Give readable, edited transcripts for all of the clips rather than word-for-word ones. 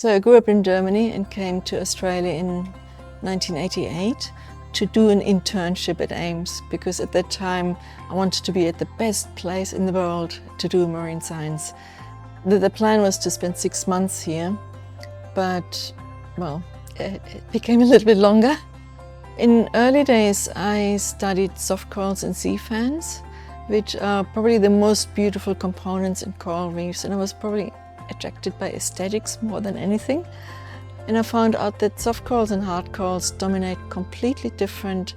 So I grew up in Germany and came to Australia in 1988 to do an internship at AIMS, because at that time I wanted to be at the best place in the world to do marine science. The plan was to spend 6 months here, but well, it became a little bit longer. In early days I studied soft corals and sea fans, which are probably the most beautiful components in coral reefs, and I was probably attracted by aesthetics more than anything. And I found out that soft corals and hard corals dominate completely different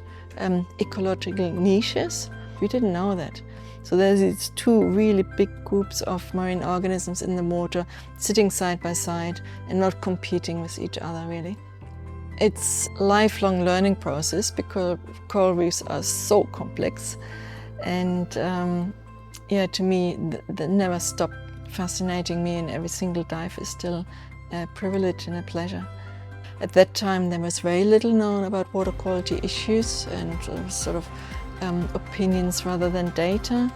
ecological niches. We didn't know that. So there's these two really big groups of marine organisms in the water sitting side by side and not competing with each other really. It's a lifelong learning process because coral reefs are so complex, and yeah, to me they never stop fascinating me, and every single dive is still a privilege and a pleasure. At that time there was very little known about water quality issues and sort of opinions rather than data,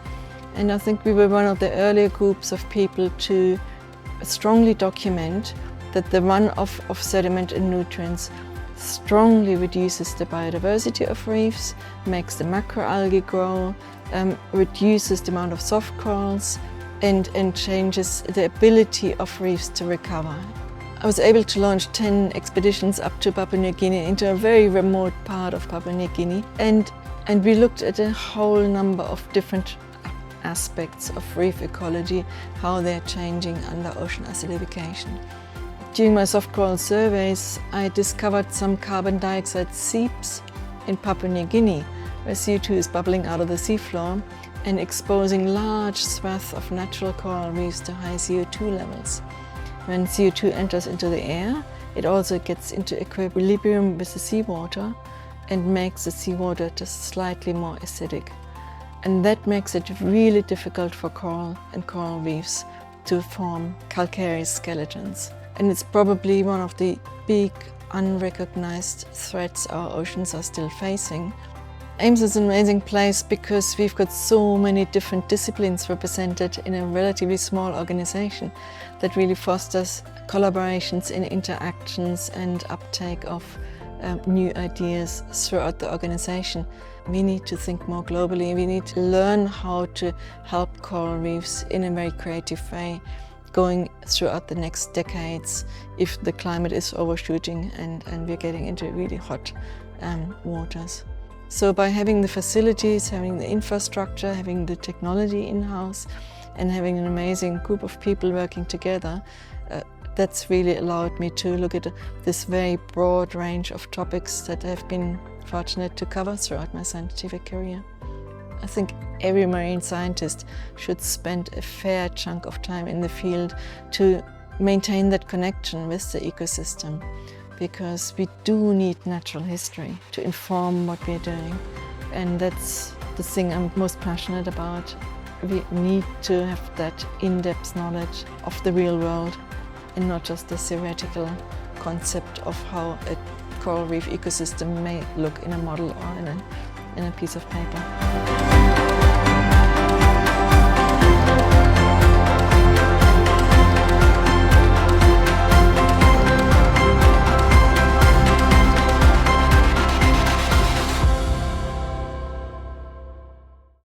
and I think we were one of the earlier groups of people to strongly document that the runoff of sediment and nutrients strongly reduces the biodiversity of reefs, makes the macroalgae grow, reduces the amount of soft corals, and changes the ability of reefs to recover. I was able to launch 10 expeditions up to Papua New Guinea, into a very remote part of Papua New Guinea, and we looked at a whole number of different aspects of reef ecology, how they're changing under ocean acidification. During my soft coral surveys, I discovered some carbon dioxide seeps in Papua New Guinea, where CO2 is bubbling out of the seafloor and exposing large swaths of natural coral reefs to high CO2 levels. When CO2 enters into the air, it also gets into equilibrium with the seawater and makes the seawater just slightly more acidic. And that makes it really difficult for coral and coral reefs to form calcareous skeletons. And it's probably one of the big unrecognized threats our oceans are still facing. AIMS is an amazing place because we've got so many different disciplines represented in a relatively small organization that really fosters collaborations and interactions and uptake of new ideas throughout the organization. We need to think more globally. We need to learn how to help coral reefs in a very creative way going throughout the next decades if the climate is overshooting and we're getting into really hot waters. So by having the facilities, having the infrastructure, having the technology in-house, and having an amazing group of people working together, that's really allowed me to look at this very broad range of topics that I've been fortunate to cover throughout my scientific career. I think every marine scientist should spend a fair chunk of time in the field to maintain that connection with the ecosystem, because we do need natural history to inform what we're doing. And that's the thing I'm most passionate about. We need to have that in-depth knowledge of the real world and not just the theoretical concept of how a coral reef ecosystem may look in a model or in a piece of paper.